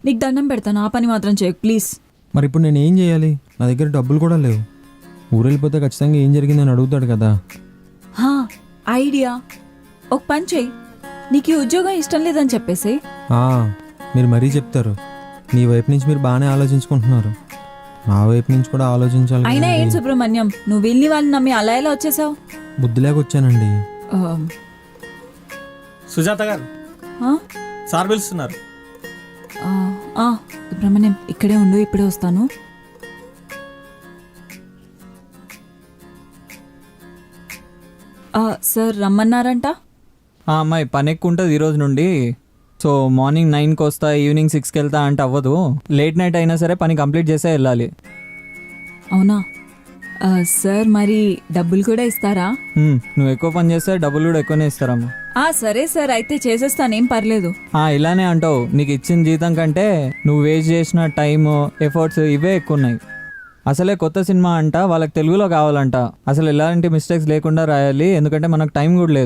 నీకు దండం పెడతాను, ఆ పని మాత్రం చేయకు ప్లీజ్. మరి ఇప్పుడు నేను ఏం చేయాలి? నా దగ్గర డబ్బులు కూడా లేవు. ఊరు వెళ్ళిపోతే ఖచ్చితంగా ఏం జరిగిందని అడుగుతాడు కదా. హా, ఐడియా. ఒక పని చెయ్యి, నీకు ఈ ఉద్యోగం ఇష్టం లేదని చెప్పేసి. మీరు మరీ చెప్తారు. నీ వైపు నుంచి మీరు బాగానే ఆలోచించుకుంటున్నారు, నా వైపు నుంచి కూడా ఆలోచించాలి. అయినా ఏం సుబ్రహ్మణ్యం, నువ్వు వెళ్ళి వాళ్ళని నమ్మి అలా ఎలా వచ్చేసావు? బుద్ధిలేక వచ్చానండి. సుజాత గారు, సార్ పిలుస్తున్నారు. సుబ్రహ్మణ్యం ఇక్కడే ఉండు, ఇప్పుడే వస్తాను. సార్ రమ్మన్నారంట. అమ్మాయి పని ఎక్కువ ఉంటుంది ఈరోజు నుండి. సో మార్నింగ్ 9కి వస్తా, ఈవినింగ్ 6కి వెళ్తా అంటే అవ్వదు. లేట్ నైట్ అయినా సరే పని కంప్లీట్ చేసే వెళ్ళాలి. అవునా సార్, మరి డబ్బులు కూడా ఇస్తారా? నువ్వు ఎక్కువ పని చేస్తే డబ్బులు కూడా ఎక్కువనే ఇస్తారమ్మా. సరే సార్, అయితే చేసేస్తానేం పర్లేదు. ఇలానే అంటావు. నీకు ఇచ్చిన జీతం కంటే నువ్వు వేస్ట్ చేసిన టైమ్, ఎఫర్ట్స్ ఇవే ఎక్కువ ఉన్నాయి. అసలే కొత్త సినిమా అంట, వాళ్ళకి తెలుగులో కావాలంట. అసలు ఎలాంటి మిస్టేక్స్ లేకుండా రాయాలి, ఎందుకంటే మనకు టైం కూడా లేదు.